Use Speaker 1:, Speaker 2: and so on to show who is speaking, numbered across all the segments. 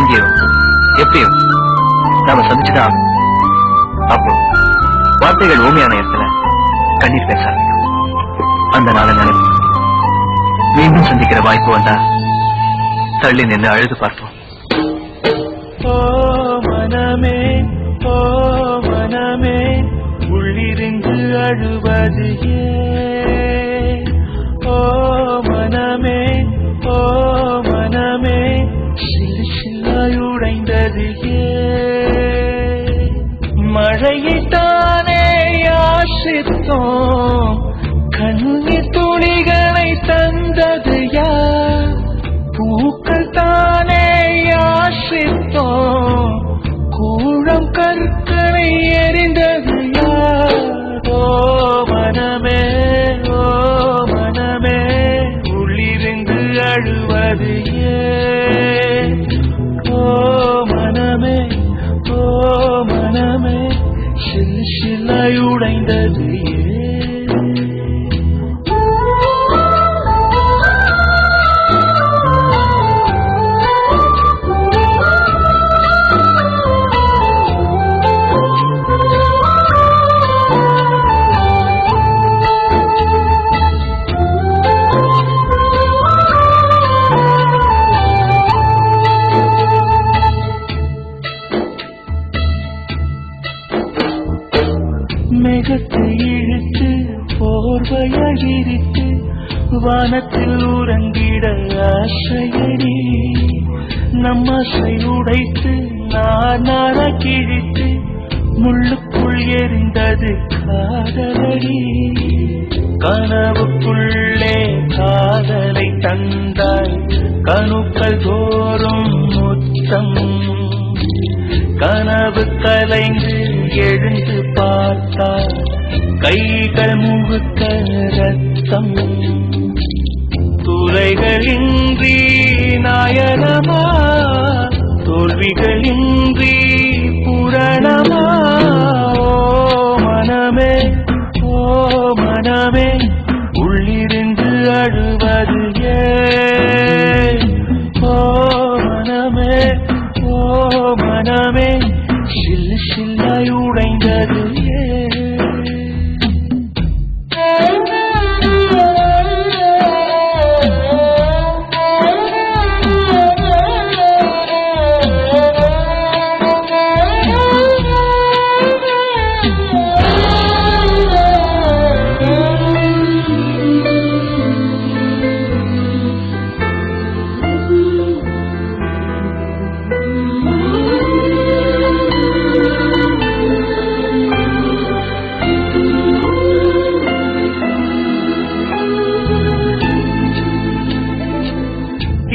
Speaker 1: எங்கேயோ எப்படியோ நாம சந்திச்சுதான். அப்போ வார்த்தைகள் ஊமையான இடத்துல கண்ணீர் பேச அந்த நாளை நினைப்பு. மீண்டும் சந்திக்கிற வாய்ப்பு வந்தா தள்ளி நின்று அழுது பார்ப்போம்.
Speaker 2: ஓ மனமே, ஓ மனமே, உள்ளிருந்து அழுவது ஏன்? ஓ மனமே, ஓ மனமே, சிறு சில்லாயுடைந்தது ஏன்? மழையைத்தானே யாசித்தோம், கண்ணீர் துளிகளை தந்தது யார்? பூக்கள் தானே யாசித்தோம், கூழம் கற்களை எறிந்தது யார்? ஓ மனமே, ஓ மனமே, உள்ளிருந்து அழுவது ஏன்? ஓ மனமே, ஓ மனமே, சிறு சிலையுடைந்தது ஏன்? மேகத்தை இழுத்து போர்வையாகிரித்து வானத்தில் உறங்கிட ஆசையடி, நம்மாசை உடைத்து நானார கிழித்து முள்ளுக்குள் எரிந்தது காதலடி. கனவுக்குள்ளே காதலை தந்தாய், கணுக்கள் தோறும் முத்தம். கனவு கலைந்து எழுந்து பார்த்தார், கைகள் முழுக்க ரத்தம். துளைகளின்றி நாயனமா, தோல்விகளின்றி புரணமா? ஓ மனமே, ஓ மனமே, உள்ளிருந்து அழுவது ஏன்? ஓ மனமே, ஓ மனமே, சில்லு சில்லாய் உடைந்தது ஏன்?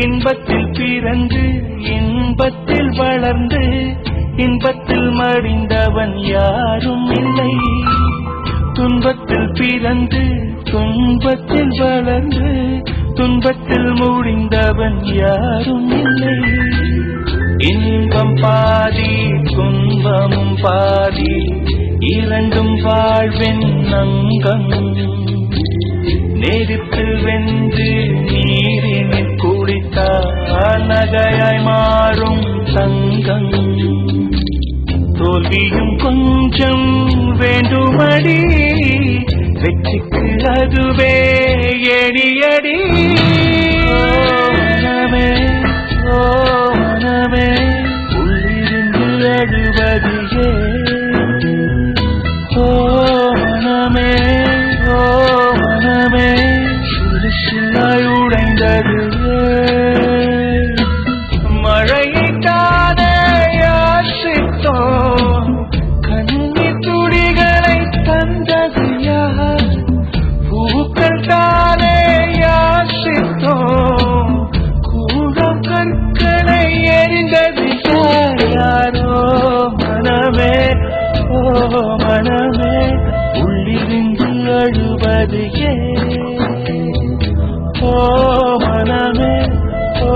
Speaker 2: இன்பத்தில் பிறந்து இன்பத்தில் வளர்ந்து இன்பத்தில் மடிந்தவன் யாரும் இல்லை. துன்பத்தில் பிறந்து துன்பத்தில் வளர்ந்து துன்பத்தில் முடிந்தவன் யாரும் இல்லை. இன்பம் பாதி துன்பமும் பாதி, இரண்டும் வாழ்வின் அங்கம். நெருப்பில் வென்று நீரினில் குடித்தால் நகையாய் மாறும் தங்கம். தோல்வியும் கொஞ்சம் வேண்டுமடி, வெற்றிக்கு அதுவே எடியடி. மனமே, ஓ மனமே, உள்ளிருந்து அழுவது ஏன்? ஓ மனமே, ஓ மனமே, சிறு சில்லாய் உடைந்தது ஏன்? மழையைத்தானே யாசித்தோம், கண்ணீர் துளிகளை தந்தது யார்? பூக்கள் தானே யாசித்தோம், கூழம் கற்களை எறிந்தது யார்? யாரோ மனமே, ஓ மனமே, உள்ளிருந்து அழுவது ஏன்? ஓ மனமே, ஓ